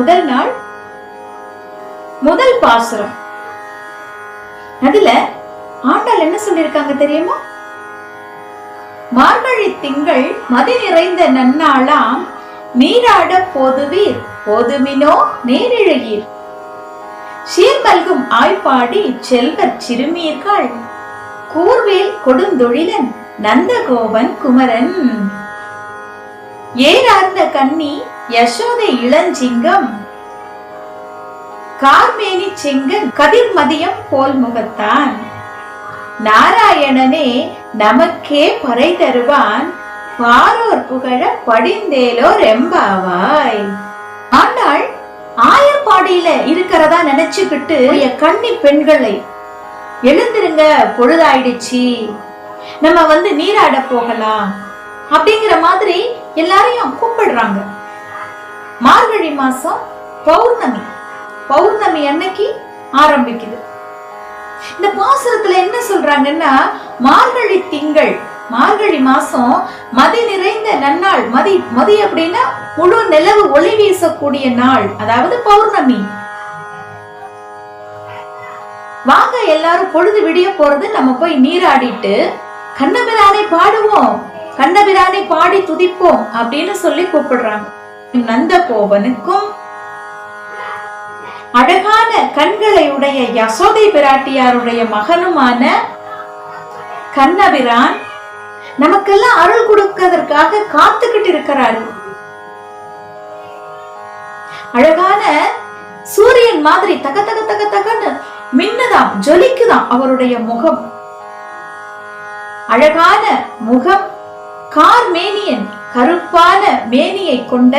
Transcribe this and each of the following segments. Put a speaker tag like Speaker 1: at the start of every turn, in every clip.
Speaker 1: முதல் நாள் முதல் பாசுரம். அதுல ஆண்டாள் என்ன சொல்லிருக்காங்க தெரியுமா? மார்கழி திங்கள் மதி நிறைந்த நன்னாளாம் நீராட போதுவீர் போதுமினோ நேரிழையீர் சீர்மல்கும் ஆய்ப்பாடி செல்வர் சிறுமீர்கள் கூர்வேல் கொடுந்தொழிலன் நந்தகோபன் குமரன் ஏரார்ந்த கன்னி யசோதை இளஞ்சிங்கம் கார்மேனி செங்கன் கதிர்மதியம் போல் முகத்தான் நாராயணனே நமக்கே பறை தருவான் பாரோர் புகழ படிந்தேலோர் எம்பாவாய். ஆண்டாள் ஆயப்பாடியில இருக்கிறதா நினைச்சுக்கிட்டு கன்னி பெண்களை எழுந்திருங்க, பொழுதாயிடுச்சு, நம்ம நீராட போகலாம் அப்படிங்கிற மாதிரி எல்லாரையும் கூப்பிடுறாங்க. மார்கழி மாசம் பௌர்ணமி அன்னைக்கு ஆரம்பிக்குது. இந்த பாசுரத்துல என்ன சொல்றாங்கன்னா, மார்கழி திங்கள், மார்கழி மாசம் மதி நிறைந்த நன்னாள். மதி அப்படின்னா முழு நிலவு ஒளி வீசக்கூடிய நாள், அதாவது பௌர்ணமி. வாங்க எல்லாரும் பொழுது விடிய போறது, நம்ம போய் நீராடிட்டு கண்ணபிரானை பாடுவோம், கண்ணபிரானை பாடி துதிப்போம் அப்படின்னு சொல்லி கூப்பிடுறாங்க. நந்தகோபனுக்கும் அழகான கண்களை உடைய யசோதை பிராட்டியாருடைய மகனுமான கண்ணபிரான் நமக்கெல்லாம் அருள் கொடுப்பதற்காக காத்துக்கிட்டு இருக்கிறாரு. அழகான சூரியன் மாதிரி தக தக தக தகன்னு மின்னுதான், ஜொலிக்குதான் அவருடைய முகம். அழகான முகம், கார்மேனியன், கருப்பான மேனியை கொண்ட,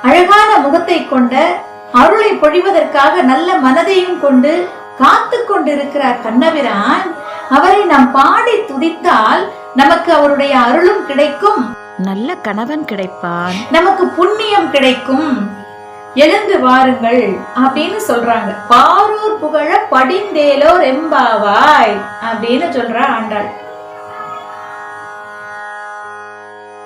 Speaker 1: அழகான முகத்தை கொண்ட, அருளை பொழிவதற்காக நல்ல மனதையும் கொண்டு காத்து கொண்டிருக்கிறார் கண்ணபிரான். அவரை நாம் பாடி துதித்தால் நமக்கு அவருடைய அருளும் கிடைக்கும்,
Speaker 2: நல்ல கணவன் கிடைப்பான்,
Speaker 1: நமக்கு புண்ணியம் கிடைக்கும். எழுந்து வாருங்கள் அப்படின்னு சொல்றாங்க. பாரூர் புகழ படிந்தேலோர் எம்பாவாய் அப்படின்னு சொல்ற ஆண்டாள்.